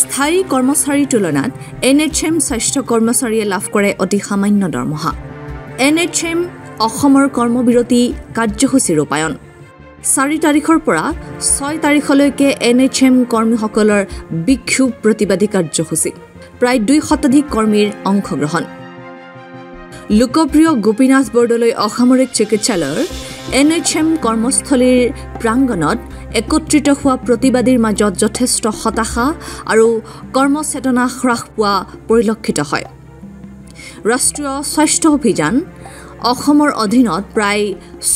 স্থায়ী কৰ্মচাৰীৰ তুলনাত NHM স্বাস্থ্য কৰ্মচাৰীয়ে লাভ কৰে অতি সামান্য দৰমহা। NHM অসমৰ কৰ্মবিৰতি কাৰ্যসূচী ৰূপায়ণ 4 তাৰিখৰ পৰা 6 তাৰিখলৈকে NHM কৰ্মীসকলৰ বিক্ষোভ প্ৰতিবাদী কাৰ্যসূচী প্ৰায় 2 শতাধিক কৰ্মীৰ অংশগ্ৰহণ। লোকপ্ৰিয় গোপীনাথ বৰদলৈ অসামৰিক চিকিৎসালয়ৰ NHM কৰ্মস্থলীৰ প্ৰাংগণত একত্ৰিত হোৱা প্ৰতিবাদীৰ মাজত যথেষ্ট হতাশা আৰু কৰ্মচেতনা হ্ৰাস পোৱা পৰিলক্ষিত হয়। ৰাষ্ট্ৰীয় স্বাস্থ্য অভিযান অসমৰ অধীনত প্ৰায়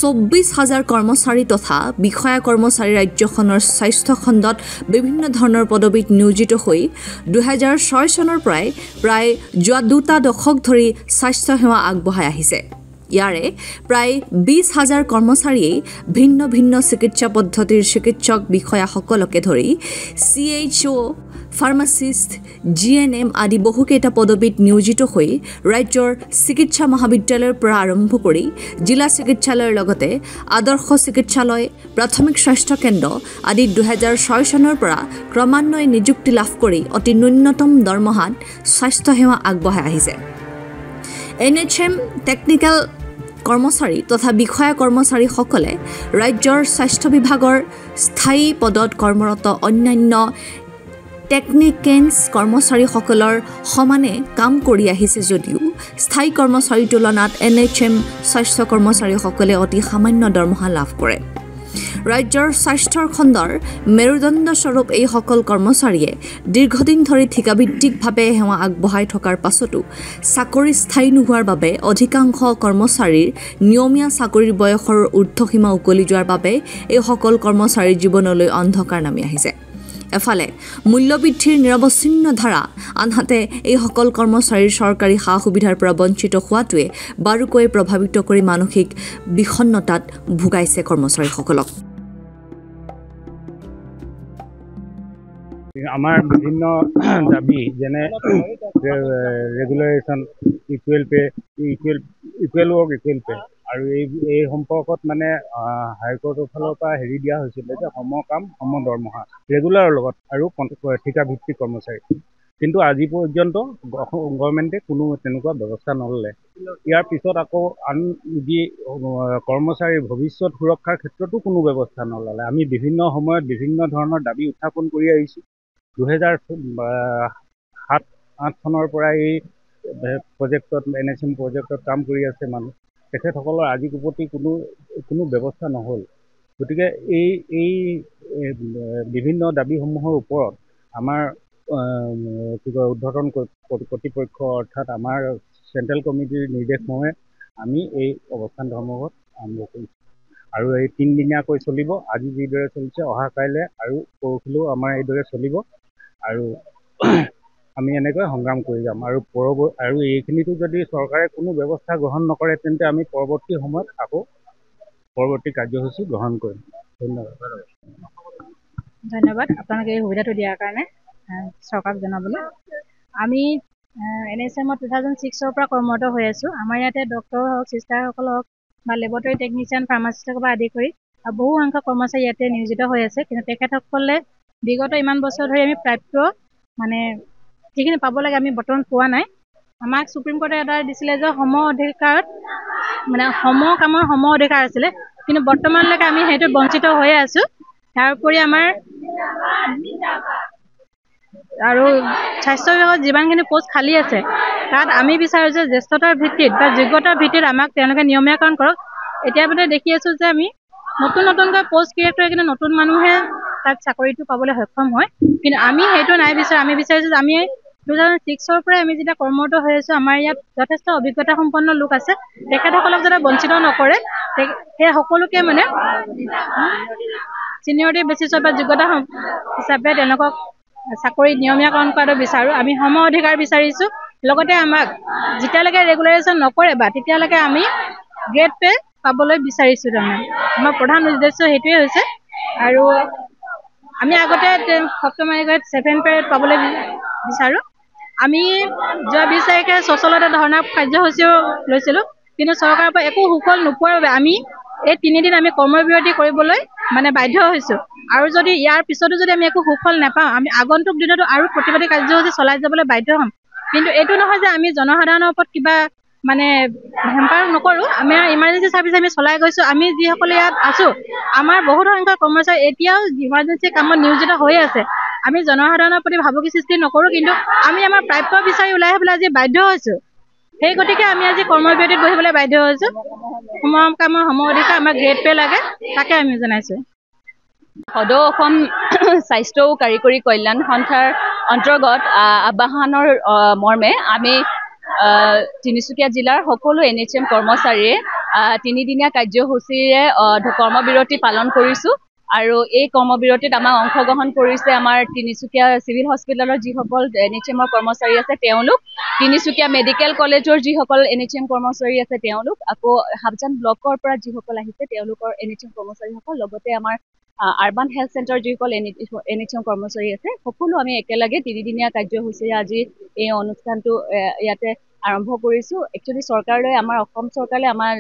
24,000 কৰ্মচাৰী তথা বিষয়া কৰ্মচাৰী ৰাজ্যখনৰ স্বাস্থ্য খণ্ডত বিভিন্ন ধৰণৰ পদবীত নিয়োজিত হৈ 2006 চনৰ পৰাই প্ৰায় যোৱা 2 দশক ধৰি স্বাস্থ্য সেৱা আগবঢ়াই আহিছে। ইয়াৰে প্ৰায় 20,000 কৰ্মচাৰীয়ে ভিন্ন ভিন্ন চিকিৎসা পদ্ধতিৰ চিকিৎসক বিষয়াসকলকে ধৰি CHO, ফাৰ্মাচিষ্ট, GNM আদি বহুকেইটা পদবীত নিয়োজিত হৈ ৰাজ্যৰ চিকিৎসা মহাবিদ্যালয়ৰ পৰা আৰম্ভ কৰি জিলা চিকিৎসালয়ৰ লগতে আদৰ্শ চিকিৎসালয়, প্ৰাথমিক স্বাস্থ্য কেন্দ্ৰ আদি 2006 চনৰ পৰা ক্ৰমান্বয়ে নিযুক্তি লাভ কৰি অতি ন্যূনতম দৰমহাত স্বাস্থ্য সেৱা আগবঢ়াই আহিছে। NHM টেকনিকেল কৰ্মচাৰী তথা বিষয়া কৰ্মচাৰীসকলে ৰাজ্যৰ স্বাস্থ্য বিভাগৰ স্থায়ী পদত কৰ্মৰত অন্যান্য টেকনিকেন্স কৰ্মচাৰীসকলৰ সমানে কাম কৰি আহিছে যদিও স্থায়ী কৰ্মচাৰীৰ তুলনাত NHM স্বাস্থ্য কৰ্মচাৰীসকলে অতি সামান্য দৰমহা লাভ কৰে। ৰাজ্যৰ স্বাস্থ্যৰ খণ্ডৰ মেৰুদণ্ড স্বৰূপ এইসকল কৰ্মচাৰীয়ে দীৰ্ঘদিন ধৰি ঠিকাভিত্তিকভাৱে সেৱা আগবঢ়াই থকাৰ পাছতো চাকৰি স্থায়ী নোহোৱাৰ বাবে অধিকাংশ কৰ্মচাৰীৰ নিয়মীয়া চাকৰিৰ বয়সৰ ঊৰ্ধ্বসীমা উকলি যোৱাৰ বাবে এইসকল কৰ্মচাৰীৰ জীৱনলৈ অন্ধকাৰ নামি আহিছে। এফালে মূল্যবৃদ্ধিৰ নিৰৱচ্ছিন্ন ধাৰা, আনহাতে এইসকল কৰ্মচাৰীৰ চৰকাৰী সা সুবিধাৰ পৰা বঞ্চিত হোৱাটোৱে বাৰুকৈ প্ৰভাৱিত কৰি মানসিক বিষণ্ণতাত ভুগাইছে কৰ্মচাৰীসকলক। আমাৰ বিভিন্ন দাবী যেনে regularisation, equal pay, equal work equal pay আৰু এই সম্পৰ্কত মানে হাইকোৰ্টৰ ফালৰ পৰা হেৰি দিয়া হৈছিলে যে সম কাম সম দৰমহা ৰেগুলাৰৰ লগত আৰু ঠিকাভিত্তিক কৰ্মচাৰী, কিন্তু আজি পৰ্যন্ত গভৰ্ণমেণ্টে কোনো তেনেকুৱা ব্যৱস্থা নললে। ইয়াৰ পিছত আকৌ আন যি কৰ্মচাৰীৰ ভৱিষ্যত সুৰক্ষাৰ ক্ষেত্ৰতো কোনো ব্যৱস্থা নললে। আমি বিভিন্ন সময়ত বিভিন্ন ধৰণৰ দাবী উত্থাপন কৰি আহিছোঁ। 2007-08 চনৰ পৰা এই প্ৰজেক্টত NHM প্ৰজেক্টত কাম কৰি আছে মানুহ। তেখেতসকলৰ আজি প্ৰতি কোনো ব্যৱস্থা নহ'ল। গতিকে এই বিভিন্ন দাবীসমূহৰ ওপৰত আমাৰ উৰ্ধ্বতন কৰ্তৃপক্ষ অৰ্থাৎ আমাৰ চেণ্ট্ৰেল কমিটিৰ নিৰ্দেশমৰ্মে আমি এই অৱস্থান ধৰ্মঘট আৰম্ভ কৰিছোঁ আৰু এই 3 দিনীয়াকৈ চলিব। আজি যিদৰে চলিছে অহা কাইলৈ আৰু পৰহিলেও আমাৰ এইদৰে চলিব আৰু আমি এনেকৈ সংগ্ৰাম কৰি যাম আৰু এইখিনিতো যদি চৰকাৰে কোনো ব্যৱস্থা গ্ৰহণ নকৰে তেন্তে আমি পৰৱৰ্তী সময়ত আকৌ পৰৱৰ্তী কাৰ্যসূচী গ্ৰহণ কৰিম। ধন্যবাদ আপোনালোকে এই সুবিধাটো দিয়াৰ কাৰণে চৰকাৰক জনাবলৈ। আমি NHM 2006 পৰা কৰ্মৰত হৈ আছোঁ। আমাৰ ইয়াতে ডক্টৰ হওক, চিষ্টাৰসকল হওক বা লেবৰেটৰী টেকনিচিয়ান, ফাৰ্মাচিষ্টৰ পৰা আদি কৰি বহু সংখ্যক কৰ্মচাৰী ইয়াতে নিয়োজিত হৈ আছে, কিন্তু তেখেতসকলে বিগত ইমান বছৰ ধৰি আমি প্ৰাপ্য মানে যিখিনি পাব লাগে আমি বৰ্তমান পোৱা নাই। আমাক সুপ্ৰিম কোৰ্টে অৰ্ডাৰ দিছিলে যে সম অধিকাৰত মানে সম কামৰ সম অধিকাৰ আছিলে, কিন্তু বৰ্তমানলৈকে আমি সেইটো বঞ্চিত হৈয়ে আছোঁ। তাৰোপৰি আমাৰ আৰু স্বাস্থ্য বিভাগত যিমানখিনি পোষ্ট খালী আছে তাত আমি বিচাৰোঁ যে জ্যেষ্ঠতাৰ ভিত্তিত বা যোগ্যতাৰ ভিত্তিত আমাক তেওঁলোকে নিয়মীয়াকৰণ কৰক। এতিয়া মানে দেখি আছোঁ যে আমি নতুনকৈ পোষ্ট ক্ৰিয়েট কৰি কিন্তু নতুন মানুহে তাত চাকৰিটো পাবলৈ সক্ষম হয়, কিন্তু আমি সেইটো নাই বিচাৰোঁ। আমি বিচাৰিছোঁ যে আমি 2006 পৰাই আমি যেতিয়া কৰ্মৰত হৈ আছোঁ, আমাৰ ইয়াত যথেষ্ট অভিজ্ঞতা সম্পন্ন লোক আছে, তেখেতসকলক যাতে বঞ্চিত নকৰে সেই সকলোকে মানে চিনিয়ৰিটি বেচিছত বা যোগ্যতা হিচাপে তেওঁলোকক চাকৰি নিয়মীয়াকৰণ কৰাটো বিচাৰোঁ। আমি সম অধিকাৰ বিচাৰিছোঁ। লগতে আমাক যেতিয়ালৈকে ৰেগুলাৰেশ্যন নকৰে বা তেতিয়ালৈকে আমি গ্ৰেড পে পাবলৈ বিচাৰিছোঁ। তাৰমানে আমাৰ প্ৰধান উদ্দেশ্য সেইটোৱে হৈছে। আৰু আমি আগতে 7ম গ্ৰেড 7 পে পাবলৈ বিচাৰোঁ। আমি যোৱা 20 তাৰিখে চচলতে ধৰ্ণা কাৰ্যসূচীও লৈছিলোঁ, কিন্তু চৰকাৰৰ পৰা একো সুফল নোপোৱাৰ বাবে আমি এই 3 দিন আমি কৰ্মবিৰতি কৰিবলৈ মানে বাধ্য হৈছোঁ আৰু যদি ইয়াৰ পিছতো যদি আমি একো সুফল নাপাওঁ আমি আগন্তুক দিনতো আৰু প্ৰতিবাদী কাৰ্যসূচী চলাই যাবলৈ বাধ্য হ'ম কিন্তু এইটো নহয় যে আমি জনসাধাৰণৰ ওপৰত কিবা মানে হেম্পাৰ নকৰোঁ আমাৰ ইমাৰ্জেঞ্চি ছাৰ্ভিচ আমি চলাই গৈছোঁ আমি যিসকলে ইয়াত আছোঁ আমাৰ বহুত সংখ্যক কৰ্মচাৰী এতিয়াও ইমাৰ্জেঞ্চি কামত নিয়োজিত হৈ আছে আমি জনসাধাৰণৰ প্ৰতি ভাবুকি সৃষ্টি নকৰোঁ কিন্তু আমি আমাৰ প্ৰাপ্য বিচাৰি ওলাই আহিবলৈ আজি বাধ্য হৈছোঁ সেই গতিকে আমি আজি কৰ্মবিৰতিত বহিবলৈ বাধ্য হৈছোঁ কামৰ সম অধিকাৰ আমাৰ গ্ৰেড পে লাগে তাকে আমি জনাইছোঁ সদৌ অসম স্বাস্থ্য ও কাৰিকৰী কল্যাণ সন্থাৰ অন্তৰ্গত আহ্বানৰ মৰ্মে আমি তিনিচুকীয়া জিলাৰ সকলো NHM কৰ্মচাৰীয়ে তিনিদিনীয়া কাৰ্যসূচীৰে কৰ্মবিৰতি পালন কৰিছোঁ আৰু এই কৰ্মবিৰতিত আমাক অংশগ্ৰহণ কৰিছে আমাৰ তিনিচুকীয়া চিভিল হস্পিটেলৰ যিসকল NHMৰ কৰ্মচাৰী আছে তেওঁলোক তিনিচুকীয়া মেডিকেল কলেজৰ যিসকল NHM কৰ্মচাৰী আছে তেওঁলোক আকৌ হাবজান ব্লকৰ পৰা যিসকল আহিছে তেওঁলোকৰ NHM কৰ্মচাৰীসকল লগতে আমাৰ আৰবান হেল্থ চেণ্টাৰ যিসকল NHM কৰ্মচাৰী আছে সকলো আমি একেলগে তিনিদিনীয়া কাৰ্যসূচীৰে আজি এই অনুষ্ঠানটো ইয়াতে আৰম্ভ কৰিছোঁ একচুৱেলি চৰকাৰলৈ আমাৰ অসম চৰকাৰলৈ আমাৰ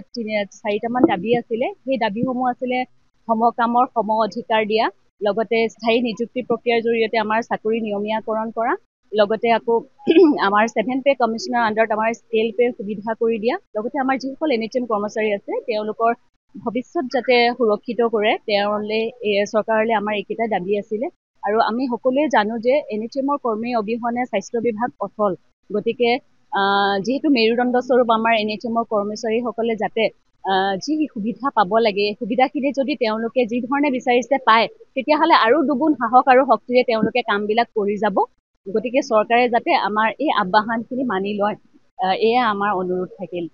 4টামান দাবী আছিলে সেই দাবীসমূহ আছিলে সমকামৰ সম অধিকাৰ দিয়া লগতে স্থায়ী নিযুক্তি প্ৰক্ৰিয়াৰ জৰিয়তে আমাৰ চাকৰি নিয়মীয়াকৰণ কৰা লগতে আকৌ আমাৰ 7 পে কমিশনৰ আণ্ডাৰত আমাৰ স্কেল পে সুবিধা কৰি দিয়া লগতে আমাৰ যিসকল NHM কৰ্মচাৰী আছে তেওঁলোকৰ ভৱিষ্যত যাতে সুৰক্ষিত কৰে তেওঁলৈ চৰকাৰলৈ আমাৰ এইকেইটা দাবী আছিলে আৰু আমি সকলোৱে জানো যে NHMৰ কৰ্মী অবিহনে স্বাস্থ্য বিভাগ অচল গতিকে যিহেতু মেৰুদণ্ড স্বৰূপ আমাৰ NHMৰ কৰ্মচাৰীসকলে যাতে যি সুবিধা পাব লাগে সুবিধাখিনি যদি তেওঁলোকে যি ধৰণে বিচাৰিছে পায় তেতিয়াহ'লে আৰু দুগুণ সাহস আৰু শক্তিৰে তেওঁলোকে কামবিলাক কৰি যাব গতিকে চৰকাৰে যাতে আমাৰ এই আহ্বানখিনি মানি লয় এয়া আমাৰ অনুৰোধ থাকিল